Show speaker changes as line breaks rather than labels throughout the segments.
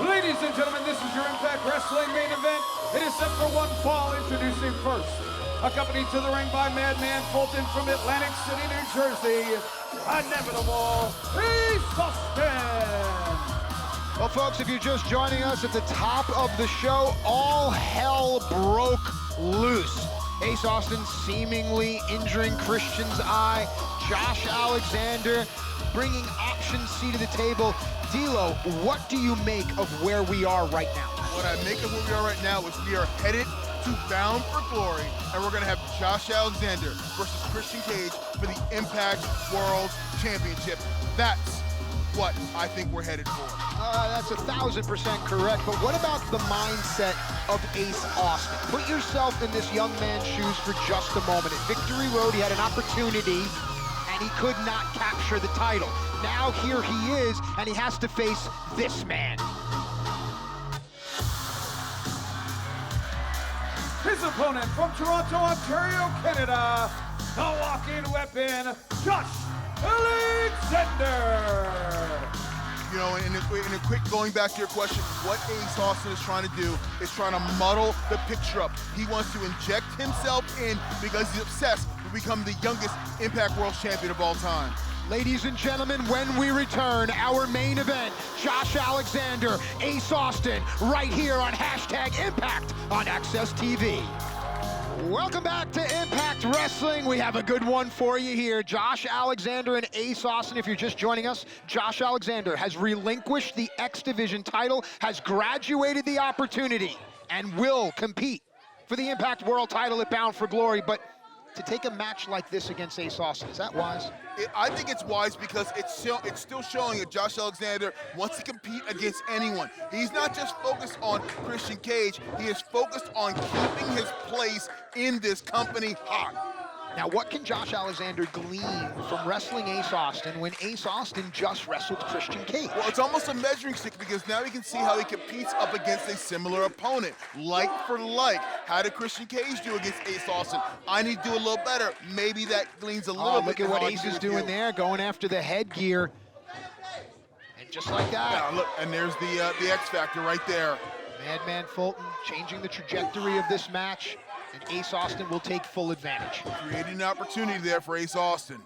Ladies and gentlemen, this is your Impact Wrestling main event. It is set for one fall. Introducing first, accompanied to the ring by Madman Fulton from Atlantic City, New Jersey, Inevitable East Austin.
Well, folks, if you're just joining us at the top of the show, all hell broke loose. Ace Austin seemingly injuring Christian's eye. Josh Alexander bringing option C to the table. D'Lo, what do you make of where we are right now?
What I make of where we are right now is we are headed to Bound for Glory, and we're going to have Josh Alexander versus Christian Cage for the Impact World Championship. That's what I think we're headed for.
That's 1,000% correct, but what about the mindset of Ace Austin? Put yourself in this young man's shoes for just a moment. At Victory Road, he had an opportunity, and he could not capture the title. Now here he is, and he has to face this man.
His opponent from Toronto, Ontario, Canada, the walking weapon, Josh Alexander.
You know, in a quick going back to your question, what Ace Austin is trying to do is trying to muddle the picture up. He wants to inject himself in because he's obsessed with becoming the youngest Impact World Champion of all time.
Ladies and gentlemen, when we return, our main event, Josh Alexander, Ace Austin, right here on #Impact on Access TV. Welcome back to Impact Wrestling. We have a good one for you here. Josh Alexander and Ace Austin. If you're just joining us, Josh Alexander has relinquished the X Division title, has graduated the opportunity, and will compete for the Impact World title at Bound for Glory. But to take a match like this against Ace Austin, is that wise?
I think it's wise because it's still showing that Josh Alexander wants to compete against anyone. He's not just focused on Christian Cage, he is focused on keeping his place in this company hot.
Now, what can Josh Alexander glean from wrestling Ace Austin when Ace Austin just wrestled Christian Cage?
Well, it's almost a measuring stick because now he can see how he competes up against a similar opponent, like for like. How did Christian Cage do against Ace Austin? I need to do a little better. Maybe that gleans a little bit.
Look at what Ace is doing there, going after the headgear. And just like that.
Yeah, look, and there's the X Factor right there.
Madman Fulton changing the trajectory of this match, and Ace Austin will take full advantage.
Creating an opportunity there for Ace Austin.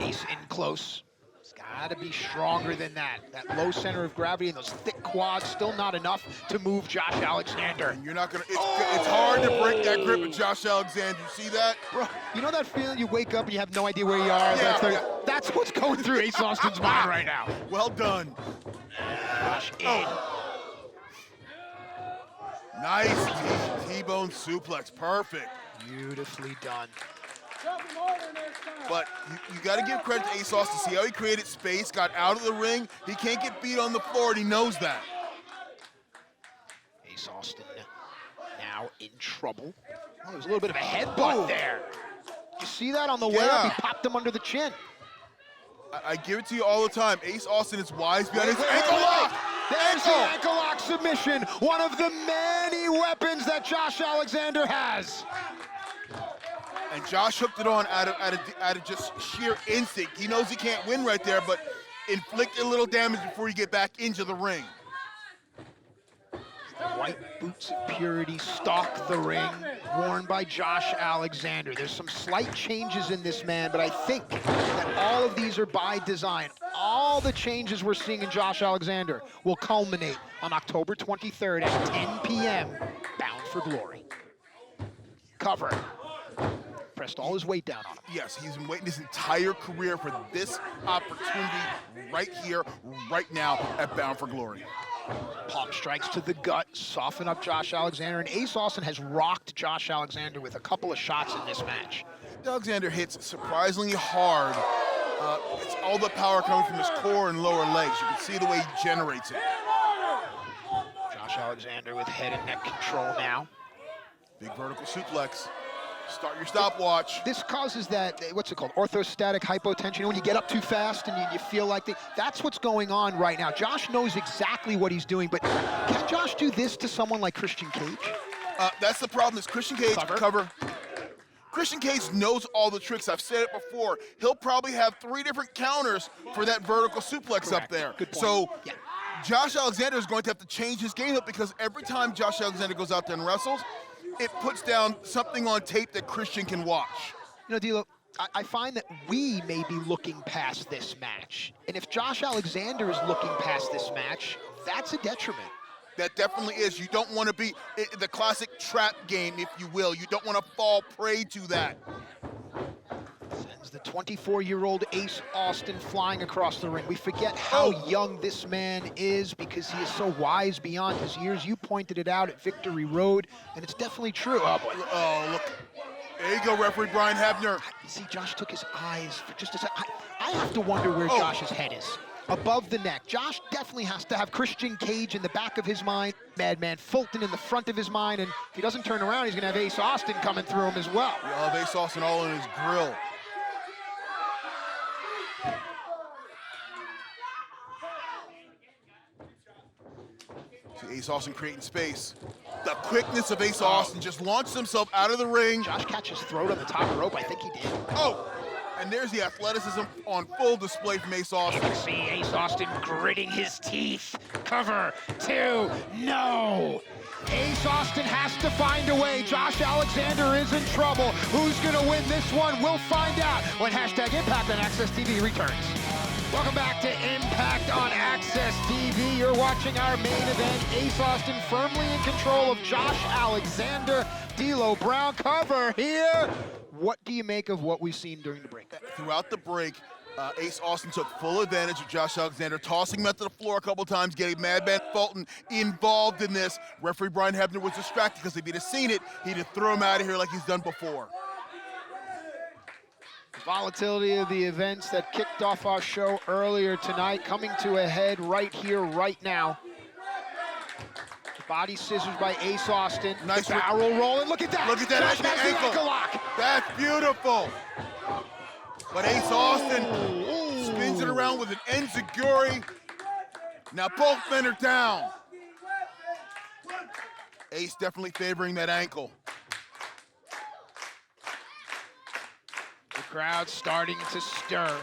Ace in close. It's got to be stronger than that. That low center of gravity and those thick quads, still not enough to move Josh Alexander.
And you're not gonna, it's hard to break that grip of Josh Alexander. You see that?
Bro, you know that feeling you wake up and you have no idea where you are? That's what's going through Ace Austin's mind right now.
Well done.
Josh in.
Nice T-bone suplex, perfect.
Beautifully done.
But you got to give credit to Ace Austin. See how he created space, got out of the ring. He can't get beat on the floor, and he knows that.
Ace Austin now in trouble. Oh, there's a little bit of a headbutt there. You see that on the way up? He popped him under the chin.
I give it to you all the time. Ace Austin is wise behind his ankle lock.
There's the ankle lock submission. One of the many weapons that Josh Alexander has.
And Josh hooked it on out of just sheer instinct. He knows he can't win right there, but inflict a little damage before you get back into the ring.
White boots of purity stalk the ring, worn by Josh Alexander. There's some slight changes in this man, but I think that all of these are by design. All the changes we're seeing in Josh Alexander will culminate on October 23rd at 10 p.m. Bound for Glory. Cover. Pressed all his weight down on him.
Yes, he's been waiting his entire career for this opportunity right here, right now at Bound for Glory.
Palm strikes to the gut, soften up Josh Alexander, and Ace Austin has rocked Josh Alexander with a couple of shots in this match.
Alexander hits surprisingly hard. It's all the power coming from his core and lower legs. You can see the way he generates it.
Josh Alexander with head and neck control now.
Big vertical suplex. Start your stopwatch.
This causes that, what's it called, orthostatic hypotension, when you get up too fast and you feel like that's what's going on right now. Josh knows exactly what he's doing, but can Josh do this to someone like Christian Cage?
That's the problem, is Christian Cage cover. Christian Cage knows all the tricks. I've said it before. He'll probably have 3 different counters for that vertical suplex up there.
Good point.
So Josh Alexander is going to have to change his game up because every time Josh Alexander goes out there and wrestles, it puts down something on tape that Christian can watch.
You know, D'Lo, I find that we may be looking past this match. And if Josh Alexander is looking past this match, that's a detriment.
That definitely is. You don't want to be the classic trap game, if you will. You don't want to fall prey to that.
Sends the 24-year-old Ace Austin flying across the ring. We forget how young this man is because he is so wise beyond his years. You pointed it out at Victory Road, and it's definitely true. Oh, boy.
Oh, look. There you go, referee Brian Hebner.
You see, Josh took his eyes for just a second. I have to wonder where Josh's head is. Above the neck. Josh definitely has to have Christian Cage in the back of his mind, Madman Fulton in the front of his mind, and if he doesn't turn around, he's going to have Ace Austin coming through him as well.
You'll have Ace Austin all in his grill. See Ace Austin creating space. The quickness of Ace Austin just launched himself out of the ring.
Josh catches throat on the top rope. I think he did.
Oh! And there's the athleticism on full display from Ace Austin.
You can see Ace Austin gritting his teeth. Cover, 2, no! Ace Austin has to find a way. Josh Alexander is in trouble. Who's gonna win this one? We'll find out when #Impact on Access TV returns. Welcome back to Impact on Access TV. You're watching our main event. Ace Austin firmly in control of Josh Alexander. D'Lo Brown cover here. What do you make of what we've seen during the break?
Throughout the break, Ace Austin took full advantage of Josh Alexander, tossing him out to the floor a couple times, getting Madman Fulton involved in this. Referee Brian Hebner was distracted because if he'd have seen it, he'd have thrown him out of here like he's done before.
Volatility of the events that kicked off our show earlier tonight coming to a head right here, right now. Body scissors by Ace Austin.
Nice
barrel roll, and look at that!
Look at that
Josh has the ankle lock.
That's beautiful. But Ace Austin spins it around with an enziguri. Now both men are down. Ace definitely favoring that ankle.
The crowd's starting to stir.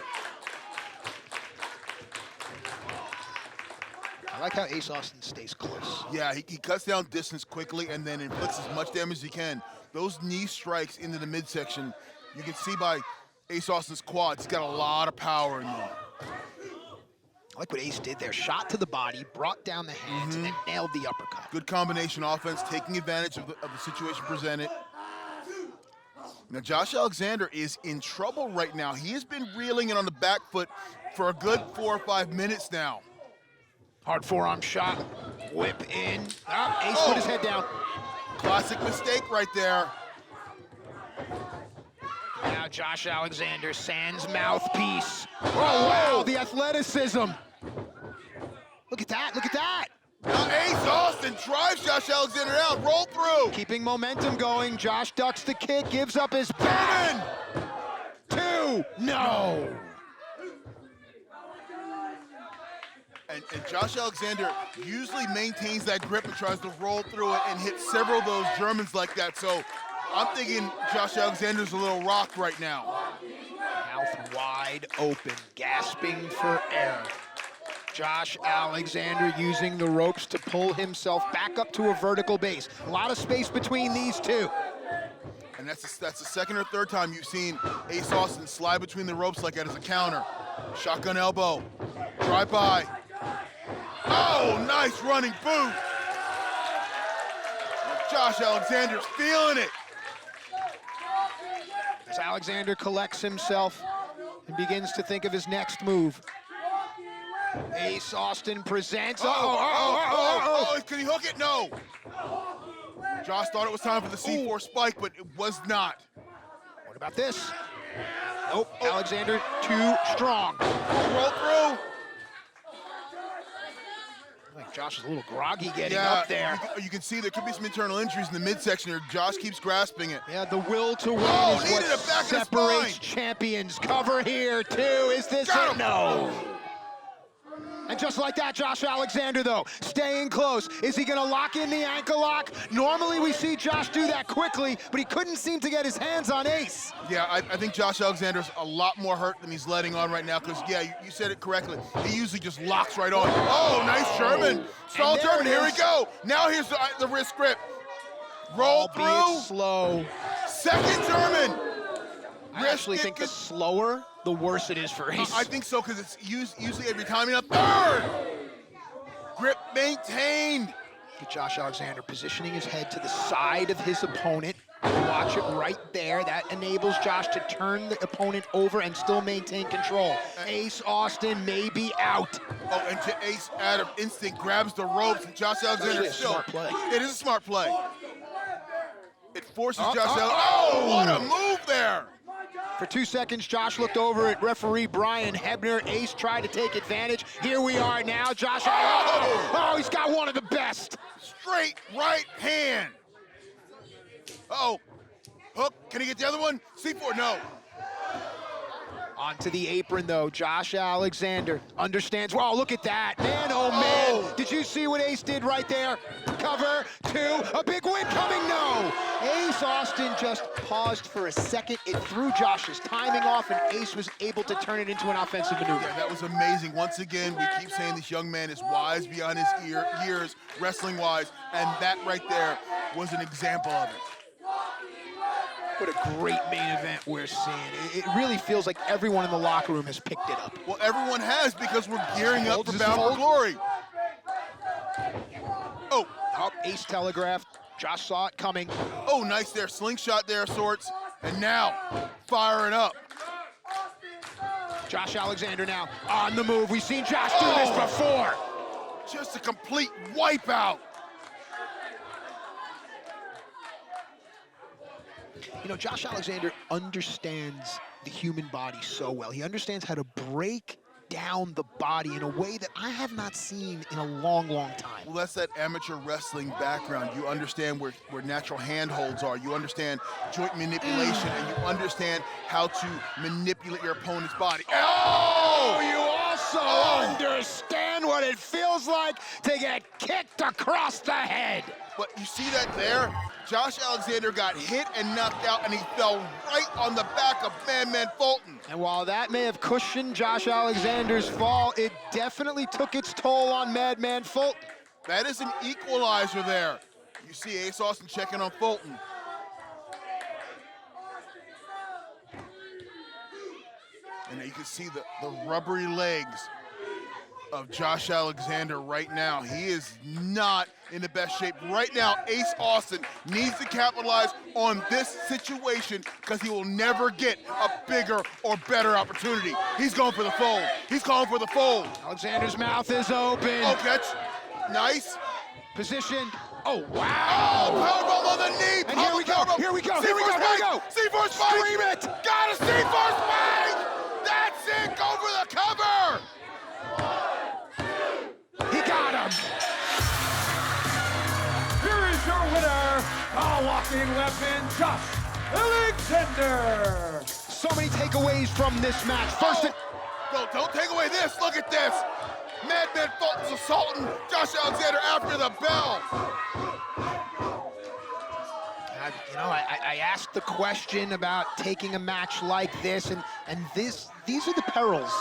I like how Ace Austin stays close.
Yeah, he cuts down distance quickly and then inflicts as much damage as he can. Those knee strikes into the midsection, you can see by Ace Austin's quads, he's got a lot of power in there.
I like what Ace did there. Shot to the body, brought down the hands, and then nailed the uppercut.
Good combination offense, taking advantage of the situation presented. Now, Josh Alexander is in trouble right now. He has been reeling it on the back foot for a good 4 or 5 minutes now.
Hard forearm shot, whip in. Ace put his head down.
Classic mistake right there.
Now Josh Alexander, sans mouthpiece. Oh, wow, the athleticism. Look at that, look at that.
Now Ace Austin drives Josh Alexander out, roll through.
Keeping momentum going, Josh ducks the kick, gives up his back. 2, no.
And Josh Alexander usually maintains that grip and tries to roll through it and hit several of those Germans like that. So I'm thinking Josh Alexander's a little rocked right now.
Mouth wide open, gasping for air. Josh Alexander using the ropes to pull himself back up to a vertical base. A lot of space between these two.
And that's the second or third time you've seen Ace Austin slide between the ropes like that as a counter. Shotgun elbow, drive by. Oh, nice running boot. Josh Alexander's feeling it.
As Alexander collects himself and begins to think of his next move. Ace Austin presents.
Can he hook it? No. Josh thought it was time for the C4 spike, but it was not.
What about this? Nope, Alexander too strong.
Roll through.
I think Josh is a little groggy getting up there.
You can see there could be some internal injuries in the midsection here. Josh keeps grasping it.
Yeah, the will to win is what separates champions. Cover here, too. Is this it? No. And just like that, Josh Alexander, though, staying close. Is he gonna lock in the ankle lock? Normally we see Josh do that quickly, but he couldn't seem to get his hands on Ace.
Yeah, I think Josh Alexander's a lot more hurt than he's letting on right now, because, yeah, you said it correctly. He usually just locks right on. Oh, nice German. Stall German, here we go. Now here's the wrist grip. Roll through.
Slow.
Second German.
I actually think the slower, the worse it is for Ace.
I think so, because it's usually every time in a third. Grip maintained.
Josh Alexander positioning his head to the side of his opponent. Watch it right there. That enables Josh to turn the opponent over and still maintain control. Ace Austin may be out.
Oh, and Ace, out of instinct, grabs the ropes, and Josh Alexander still.
Smart play.
It is a smart play. It forces Josh Alexander. Oh, what a move there.
For 2 seconds, Josh looked over at referee Brian Hebner. Ace tried to take advantage. Here we are now. Josh, oh, he's got one of the best.
Straight right hand. Uh-oh. Hook, can he get the other one? C4, no.
Onto the apron, though. Josh Alexander understands. Wow, look at that. Man, oh, man. Did you see what Ace did right there? Cover, two, a big win coming, no. Ace Austin just paused for a second. It threw Josh's timing off, and Ace was able to turn it into an offensive maneuver.
Yeah, that was amazing. Once again, we keep saying this young man is wise beyond his years, wrestling-wise, and that right there was an example of it.
What a great main event we're seeing. It really feels like everyone in the locker room has picked it up.
Well, everyone has, because we're gearing up for Bound for Glory. Oh,
Ace telegraphed. Josh saw it coming.
Oh, nice there. Slingshot there of sorts. And now, firing up.
Josh Alexander now on the move. We've seen Josh do this before.
Just a complete wipeout.
You know, Josh Alexander understands the human body so well. He understands how to break down the body in a way that I have not seen in a long, long time.
Well, that's that amateur wrestling background. You understand where natural handholds are. You understand joint manipulation, and you understand how to manipulate your opponent's body.
Oh, you also understand what it feels like to get kicked across the head.
But you see that there? Josh Alexander got hit and knocked out, and he fell right on the back of Madman Fulton.
And while that may have cushioned Josh Alexander's fall, it definitely took its toll on Madman Fulton.
That is an equalizer there. You see Ace Austin checking on Fulton. And you can see the rubbery legs of Josh Alexander right now. He is not in the best shape. Right now, Ace Austin needs to capitalize on this situation, because he will never get a bigger or better opportunity. He's going for the fold. He's calling for the fold.
Alexander's mouth is open.
Oh, catch. Nice.
Position. Oh, wow.
Oh, powerbomb on the knee.
And here we go. Here we go. Here we go. Here we go.
C4 spike.
Scream it.
Got a C4 spike. That's it. Go for the cover.
He got him.
Here is your winner, a walking weapon, Josh Alexander.
So many takeaways from this match. First,
No, don't take away this. Look at this. Madman Fulton's assaulting Josh Alexander after the bell.
I asked the question about taking a match like this, and these are the perils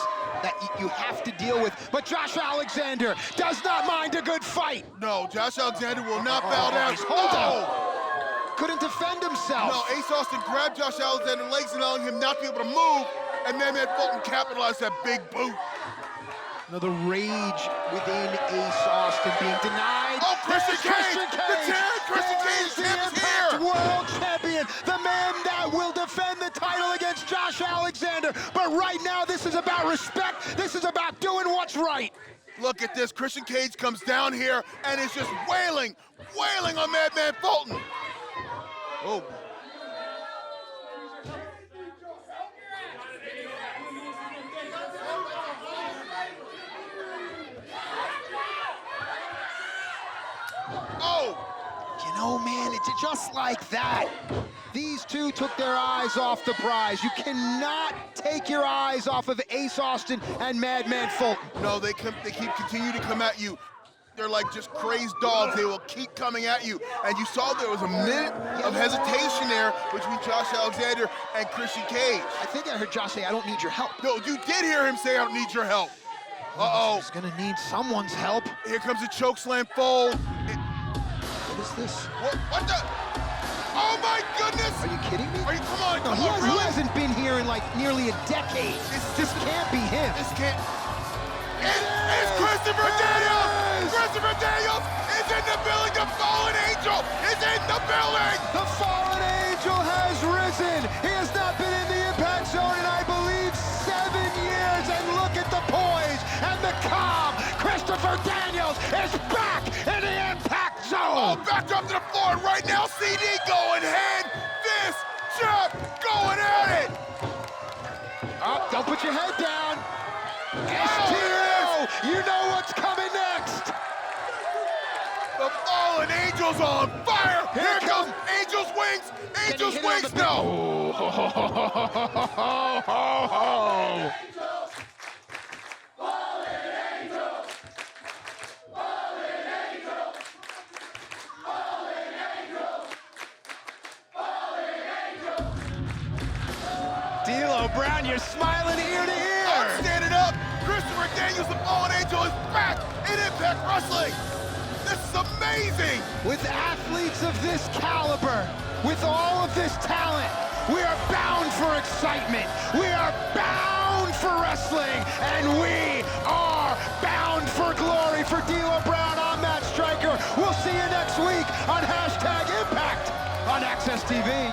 that you have to deal with. But Josh Alexander does not mind a good fight.
No, Josh Alexander will not bow down.
Hold on. Couldn't defend himself.
No, Ace Austin grabbed Josh Alexander's legs and allowing him not to be able to move, and Madman Fulton capitalized that big boot.
The rage within Ace Austin being denied.
Oh, Christian Cage! Christian Cage is here!
World champion, the man that will defend the title against Josh Alexander. But right now, this is about respect. This is about doing what's right.
Look at this. Christian Cage comes down here and is just wailing on Madman Fulton. Oh.
You know, man, it's just like that. These two took their eyes off the prize. You cannot take your eyes off of Ace Austin and Madman Fulton.
No, they keep continue to come at you. They're like just crazed dogs. They will keep coming at you. And you saw there was a minute of hesitation there between Josh Alexander and Christian Cage.
I think I heard Josh say, I don't need your help.
No, you did hear him say, I don't need your help. Uh-oh.
He's gonna need someone's help.
Here comes a chokeslam fold.
What is this?
What the? Oh my goodness!
Are you kidding me?
Are you, come on,
No,
come on, really?
he hasn't been here in like nearly a decade. This can't be him.
This can't. It's Christopher Daniels! Christopher Daniels is in the building! The fallen angel is in the building!
The fallen angel has risen. He has not been in the impact zone in, I believe, 7 years. And look at the poise and the calm. Christopher Daniels is back in the impact
Oh,
zone.
back up to the floor right now. CD going hand, fist, jab, going at it.
Oh, don't put your head down. STO, you know what's coming next.
The fallen angel's on fire. Here comes Angel's wings. Angel's wings, no.
D'Lo Brown, you're smiling ear to ear.
I'm standing up. Christopher Daniels, the fallen angel, is back in Impact Wrestling. This is amazing.
With athletes of this caliber, with all of this talent, we are bound for excitement. We are bound for wrestling, and we are bound for glory. For D'Lo Brown, I'm Matt Stryker. We'll see you next week on #Impact on Access TV.